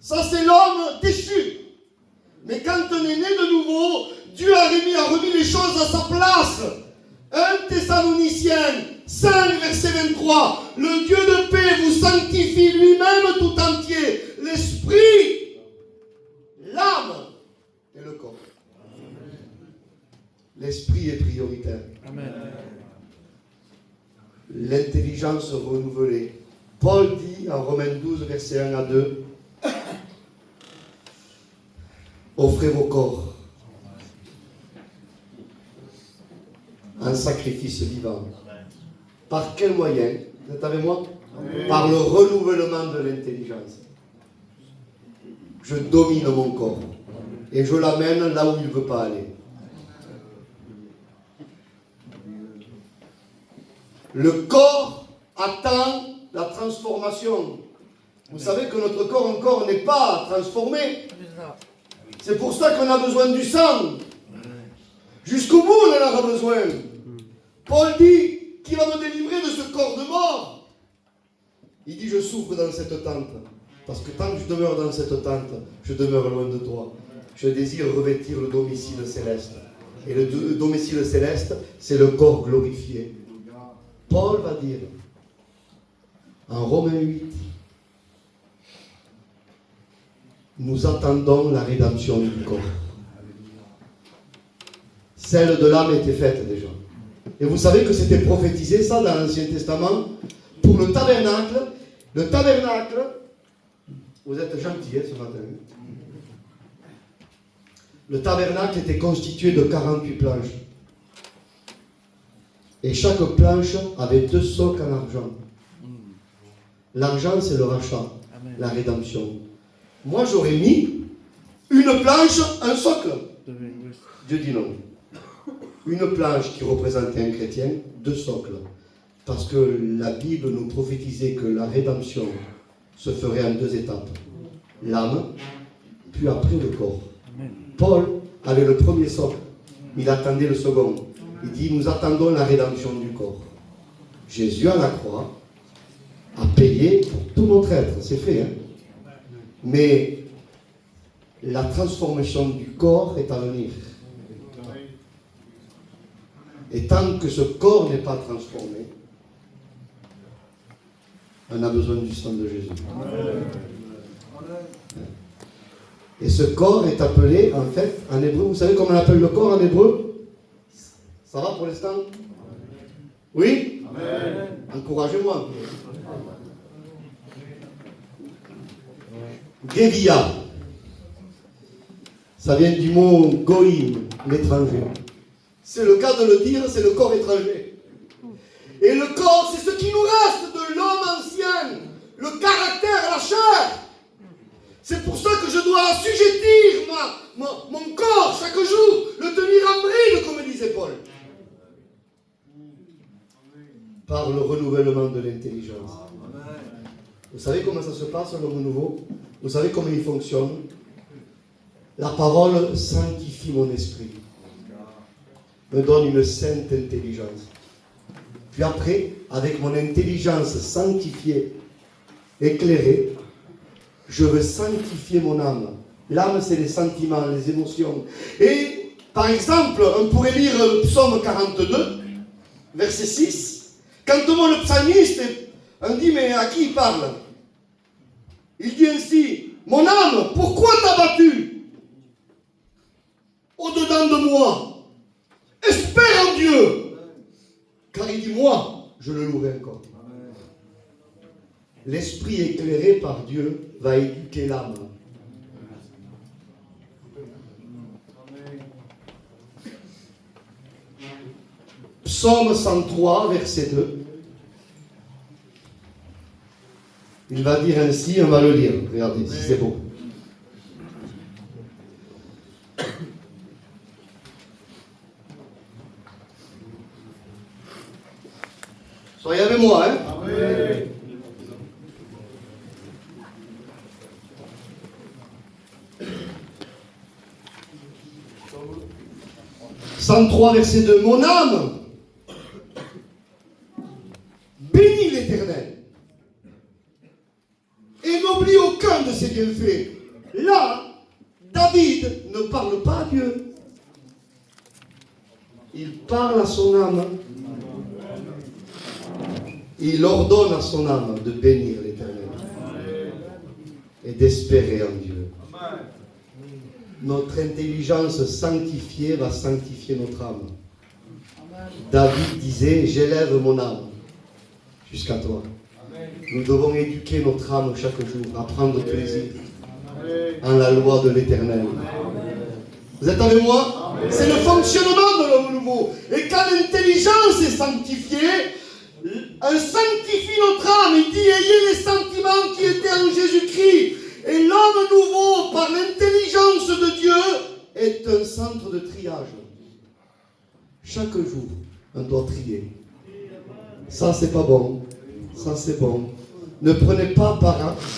Ça, c'est l'homme déchu. Mais quand on est né de nouveau, Dieu a remis les choses à sa place. 1 Thessaloniciens 5, verset 23. Le Dieu de paix vous sanctifie lui-même tout entier. L'esprit, l'âme et le corps. L'esprit est prioritaire.
Amen.
L'intelligence renouvelée. Paul dit en Romains 12, verset 1 à 2, offrez vos corps un sacrifice vivant. Par quel moyen? Vous êtes avec moi? Par le renouvellement de l'intelligence. Je domine mon corps et je l'amène là où il ne veut pas aller. Le corps attend la transformation. Vous savez que notre corps encore n'est pas transformé. C'est pour ça qu'on a besoin du sang. Jusqu'au bout, on en aura besoin. Paul dit qu'il va me délivrer de ce corps de mort. Il dit, je souffre dans cette tente. Parce que tant que je demeure dans cette tente, je demeure loin de toi. Je désire revêtir le domicile céleste. Et le domicile céleste, c'est le corps glorifié. Paul va dire, en Romains 8, nous attendons la rédemption du corps. Celle de l'âme était faite déjà. Et vous savez que c'était prophétisé ça dans l'Ancien Testament pour le tabernacle. Le tabernacle, vous êtes gentils ce matin. Le tabernacle était constitué de 48 planches. Et chaque planche avait 2 socs en argent. L'argent, c'est le rachat, la rédemption. Moi, j'aurais mis une planche, un socle. Dieu dit non. Une planche qui représentait un chrétien, 2 socles. Parce que la Bible nous prophétisait que la rédemption se ferait en 2 étapes. L'âme, puis après le corps. Paul avait le premier socle. Il attendait le second. Il dit, nous attendons la rédemption du corps. Jésus à la croix a payé pour tout notre être. C'est fait, hein? Mais la transformation du corps est à venir. Et tant que ce corps n'est pas transformé, on a besoin du sang de Jésus. Et ce corps est appelé, en fait, en hébreu, vous savez comment on appelle le corps en hébreu? Ça va pour l'instant? Oui? Amen. Encouragez-moi. Gevia. Ça vient du mot goïm, l'étranger. C'est le cas de le dire, c'est le corps étranger. Et le corps, c'est ce qui nous reste de l'homme ancien, le caractère, la chair. C'est pour ça que je dois assujettir mon corps chaque jour, le tenir en bride, comme disait Paul. Par le renouvellement de l'intelligence. Vous savez comment ça se passe, l'homme nouveau? Vous savez comment il fonctionne? La parole sanctifie mon esprit, me donne une sainte intelligence. Puis après, avec mon intelligence sanctifiée, éclairée, je veux sanctifier mon âme. L'âme, c'est les sentiments, les émotions. Et, par exemple, on pourrait lire le psaume 42, verset 6. Quand le psalmiste, on dit, mais à qui il parle? Il dit ainsi, mon âme, pourquoi t'as battu au-dedans de moi? Espère en Dieu. Car il dit, moi, je le louerai encore. L'esprit éclairé par Dieu va éduquer l'âme. Psaume 103, verset 2. Il va dire ainsi, on va le lire. Regardez, si c'est beau. Soyez avec moi, hein? Amen. 103, verset 2. Mon âme bénit l'Éternel et n'oublie aucun de ses bienfaits. Là, David ne parle pas à Dieu. Il parle à son âme. Il ordonne à son âme de bénir l'Éternel et d'espérer en Dieu. Notre intelligence sanctifiée va sanctifier notre âme. David disait, j'élève mon âme jusqu'à toi. Nous devons éduquer notre âme chaque jour, à prendre plaisir en la loi de l'Éternel. Vous êtes avec moi? C'est le fonctionnement de l'homme nouveau. Et quand l'intelligence est sanctifiée, on sanctifie notre âme. Il dit, ayez les sentiments qui étaient en Jésus-Christ. Et l'homme nouveau, par l'intelligence de Dieu, est un centre de triage. Chaque jour, on doit trier. Ça, c'est pas bon. Ça, c'est bon. Ne prenez pas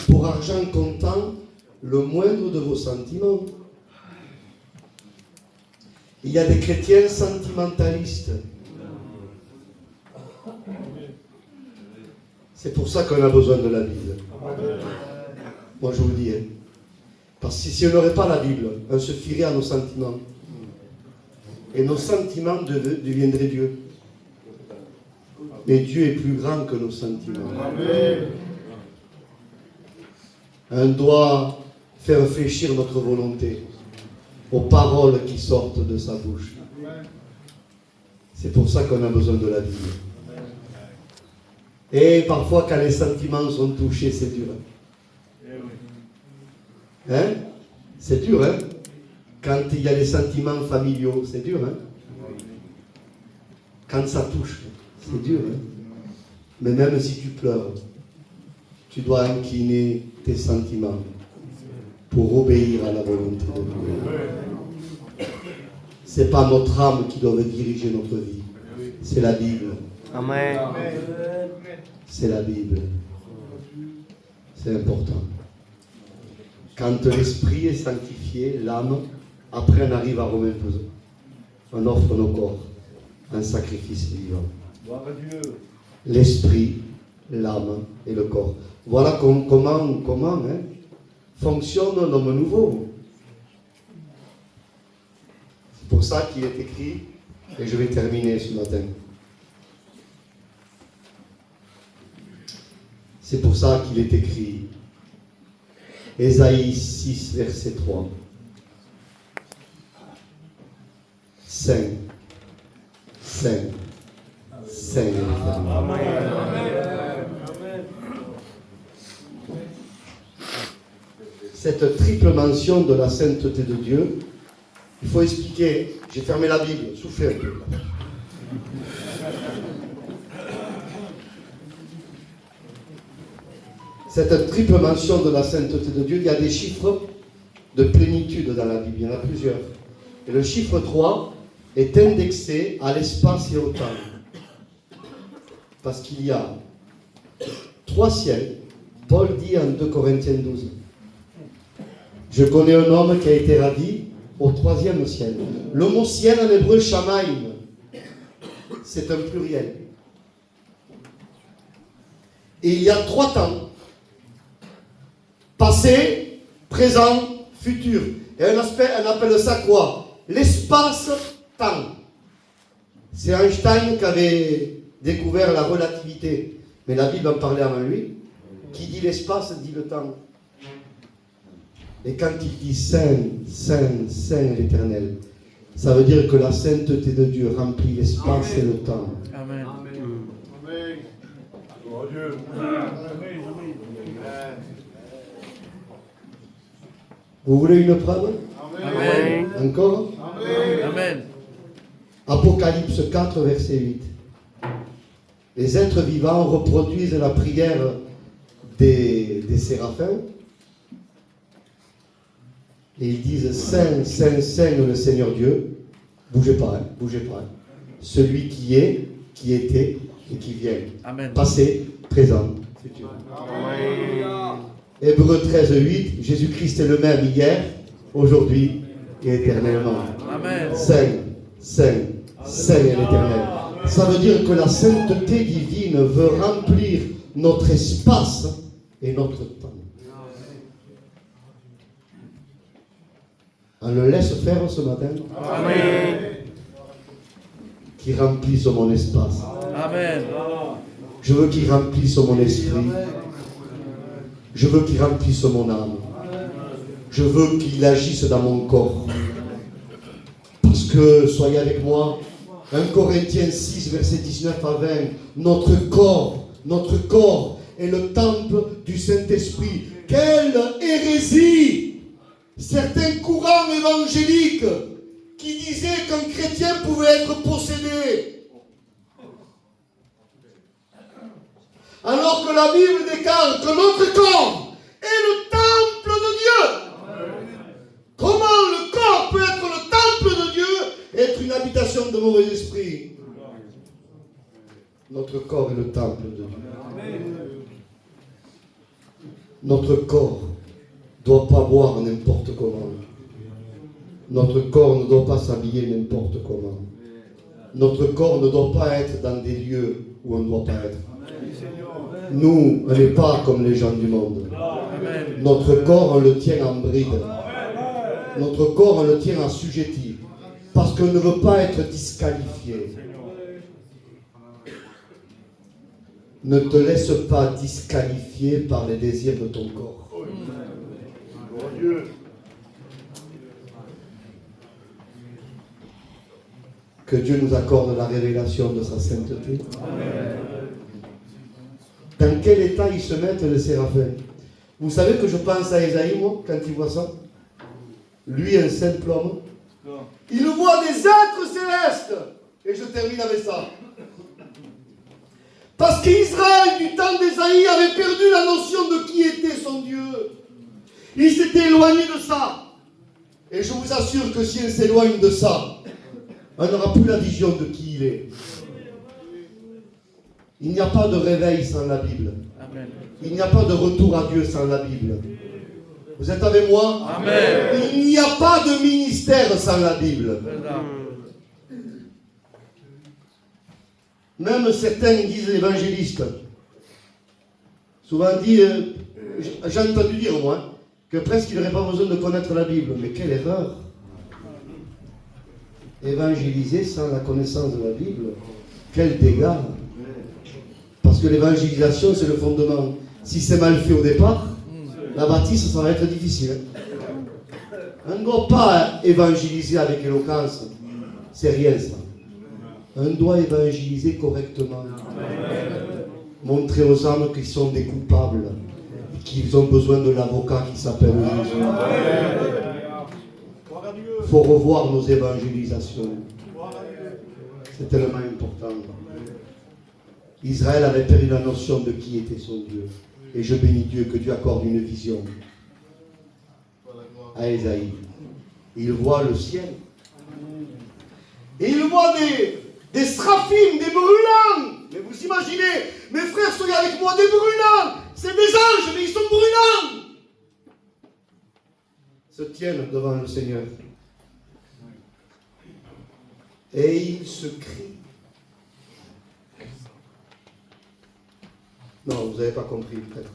pour argent comptant le moindre de vos sentiments. Il y a des chrétiens sentimentalistes. C'est pour ça qu'on a besoin de la Bible. Moi, je vous le dis. Hein. Parce que si on n'aurait pas la Bible, on se fierait à nos sentiments. Et nos sentiments deviendraient Dieu. Mais Dieu est plus grand que nos sentiments. Amen. On doit fait réfléchir notre volonté aux paroles qui sortent de sa bouche. C'est pour ça qu'on a besoin de la Bible. Et parfois, quand les sentiments sont touchés, c'est dur. Hein? C'est dur, hein? Quand il y a les sentiments familiaux, c'est dur, hein? Quand ça touche, c'est dur, hein? Mais même si tu pleures, tu dois incliner tes sentiments pour obéir à la volonté de Dieu. C'est pas notre âme qui doit diriger notre vie, c'est la Bible.
Amen.
C'est la Bible. C'est important. Quand l'esprit est sanctifié, l'âme, après on arrive à Romains 12. On offre nos corps, un sacrifice vivant. L'esprit, l'âme et le corps. Voilà comment fonctionne l'homme nouveau. C'est pour ça qu'il est écrit, et je vais terminer ce matin. C'est pour ça qu'il est écrit, Ésaïe 6, verset 3. Saint, Saint, Saint est l'Éternel. Cette triple mention de la sainteté de Dieu, il faut expliquer. J'ai fermé la Bible, soufflez un peu. Cette triple mention de la sainteté de Dieu, il y a des chiffres de plénitude dans la Bible, il y en a plusieurs. Et le chiffre 3 est indexé à l'espace et au temps. Parce qu'il y a 3 ciels. Paul dit en 2 Corinthiens 12. Je connais un homme qui a été ravi au 3e ciel. Le mot ciel en hébreu, shamaïm, c'est un pluriel. Et il y a 3 temps. Passé, présent, futur. Et on appelle ça quoi? L'espace-temps. C'est Einstein qui avait découvert la relativité. Mais la Bible en parlait avant lui. Qui dit l'espace dit le temps. Et quand il dit Saint, Saint, Saint l'Éternel, ça veut dire que la sainteté de Dieu remplit l'espace et le temps.
Amen.
Amen. Gloire à Dieu.
Vous voulez une preuve?
Amen.
Encore?
Amen.
Apocalypse 4, verset 8. Les êtres vivants reproduisent la prière des séraphins. Et ils disent Saint, Saint, Saint le Seigneur Dieu. Bougez pas, hein, bougez pas. Hein. Celui qui est, qui était et qui vient.
Amen.
Passé, présent, futur. Hébreux 13, 8. Jésus-Christ est le même hier, aujourd'hui et éternellement.
Amen.
Saint, Saint, Saint est l'Éternel. Ça veut dire que la sainteté divine veut remplir notre espace et notre temps. On le laisse faire ce matin.
Amen.
Qu'il remplisse mon espace.
Amen.
Je veux qu'il remplisse mon esprit. Je veux qu'il remplisse mon âme. Je veux qu'il agisse dans mon corps. Parce que, soyez avec moi, 1 Corinthiens 6, verset 19 à 20, notre corps est le temple du Saint-Esprit. Quelle hérésie! Certains courants évangéliques qui disaient qu'un chrétien pouvait être possédé. Alors que la Bible déclare que notre corps est le temple de Dieu. Comment le corps peut être le temple de Dieu et être une habitation de mauvais esprits? Notre corps est le temple de Dieu. Notre corps ne doit pas boire n'importe comment. Notre corps ne doit pas s'habiller n'importe comment. Notre corps ne doit pas être dans des lieux où on ne doit pas être. Nous, on n'est pas comme les gens du monde. Notre corps, on le tient en bride. Notre corps, on le tient assujetti. Parce qu'on ne veut pas être disqualifié. Ne te laisse pas disqualifier par les désirs de ton corps.
Dieu.
Que Dieu nous accorde la révélation de sa sainteté.
Amen.
Dans quel état ils se mettent les séraphins? Vous savez que je pense à Ésaïe, moi, quand il voit ça. Lui, un simple homme. Il voit des êtres célestes. Et je termine avec ça. Parce qu'Israël, du temps d'Ésaïe, avait perdu la notion de qui était son Dieu. Il s'était éloigné de ça. Et je vous assure que si on s'éloigne de ça, on n'aura plus la vision de qui il est. Il n'y a pas de réveil sans la Bible.
Amen.
Il n'y a pas de retour à Dieu sans la Bible. Vous êtes avec moi?
Amen.
Il n'y a pas de ministère sans la Bible. Même certains disent évangélistes. Souvent dit, j'ai entendu dire moi, que presque il n'aurait pas besoin de connaître la Bible. Mais quelle erreur! Évangéliser sans la connaissance de la Bible, quel dégât! Parce que l'évangélisation, c'est le fondement. Si c'est mal fait au départ, la bâtisse, ça va être difficile. On ne doit pas évangéliser avec éloquence. C'est rien ça. On doit évangéliser correctement. Montrer aux âmes qu'ils sont des coupables. Qu'ils ont besoin de l'avocat qui s'appelle Jésus. Il faut revoir nos évangélisations. C'est tellement important. Israël avait perdu la notion de qui était son Dieu. Et je bénis Dieu que Dieu accorde une vision à Ésaïe. Il voit le ciel. Et il voit des seraphim, des brûlants. Mais vous imaginez, mes frères, soyez avec moi, des brûlants. C'est des anges, mais ils sont brûlants. Se tiennent devant le Seigneur. Et ils se crient. Non, vous n'avez pas compris peut-être.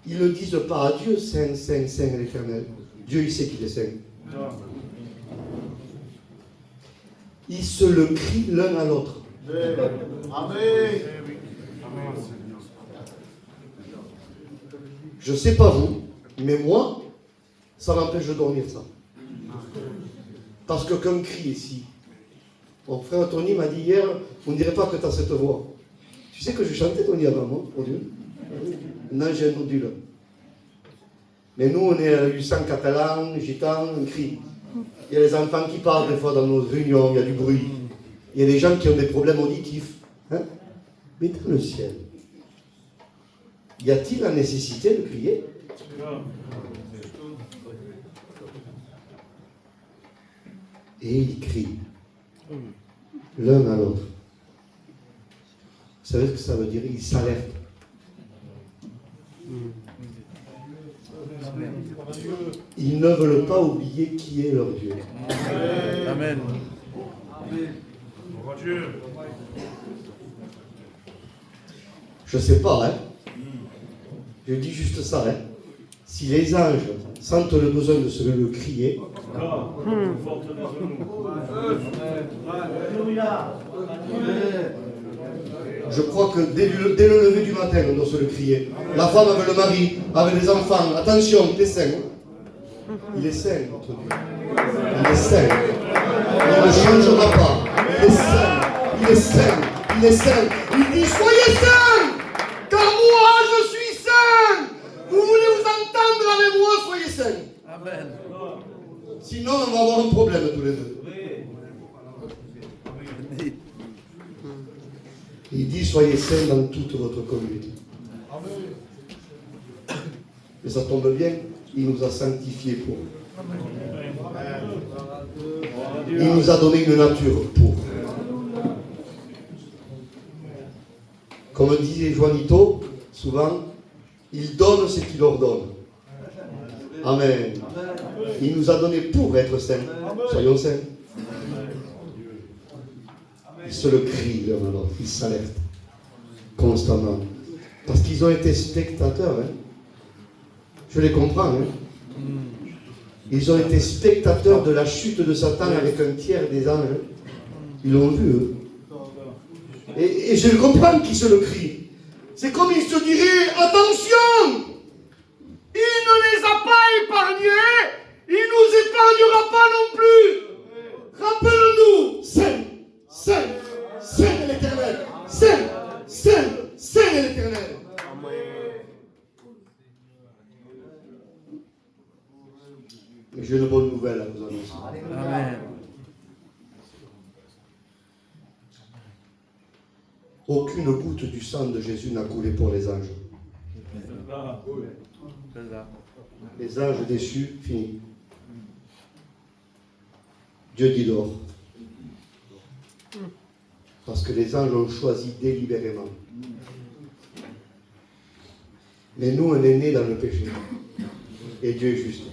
Ils ne disent pas à Dieu, Saint, Saint, Saint l'Éternel. Dieu, il sait qu'il est Saint. Ils se le crient l'un à l'autre.
Amen.
Je ne sais pas vous, mais moi, ça m'empêche de dormir ça. Parce que comme cri ici, mon frère Tony m'a dit hier, on ne dirait pas que tu as cette voix. Tu sais que je chantais Tony avant moi, pour Dieu. Maintenant j'ai un nodule. Mais nous on est à du sang catalan, gitan, on crie. Il y a les enfants qui parlent des fois dans nos réunions, il y a du bruit. Il y a des gens qui ont des problèmes auditifs. Hein? Mais dans le ciel, y a-t-il la nécessité de crier? Et ils crient l'un à l'autre. Vous savez ce que ça veut dire? Ils s'alertent. Ils ne veulent pas oublier qui est leur Dieu.
Amen.
Je ne sais pas, hein. Je dis juste ça, hein. Si les anges sentent le besoin de se le crier, je crois que dès le lever du matin, on doit se le crier. La femme avec le mari, avec les enfants, attention, il est saint. Il est saint, notre Dieu. Il est saint. Il ne changera pas. Il est saint. Il est saint. Il est saint. Il dit, soyez saints, car moi je suis saint. Vous voulez vous entendre avec moi, soyez saints.
Amen.
Sinon, on va avoir un problème tous les deux. Il dit, soyez saints dans toute votre communauté. Et ça tombe bien, il nous a sanctifiés pour. Il nous a donné une nature pour. Comme disait Juanito, souvent, il donne ce qu'il ordonne. Amen. Il nous a donné pour être saints. Soyons saints. Ils se le crient l'un à l'autre, ils s'alertent constamment. Parce qu'ils ont été spectateurs. Hein. Je les comprends. Hein. Ils ont été spectateurs de la chute de Satan avec un tiers des anges. Ils l'ont vu, eux. Et je comprends qu'ils se le crient. C'est comme ils se diraient, attention, il ne les
pas épargné, il ne nous épargnera pas non plus.
Rappelons-nous, Saint, Saint, Saint de l'Éternel. Saint, Saint, Saint de l'Éternel. Mais j'ai une bonne nouvelle à vous annoncer.
Amen.
Aucune goutte du sang de Jésus n'a coulé pour les anges.
C'est ça.
Les anges déçus, fini. Dieu dit dehors. Parce que les anges ont choisi délibérément. Mais nous, on est nés dans le péché. Et Dieu est juste.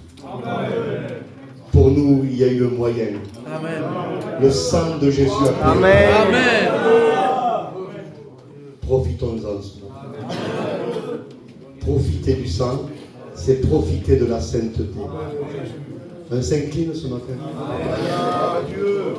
Pour nous, il y a eu un moyen.
Amen.
Le sang de Jésus a pris.
Amen.
Profitons-en ce matin. Profiter du sang, c'est profiter de la sainteté. On s'incline ce matin.
Dieu.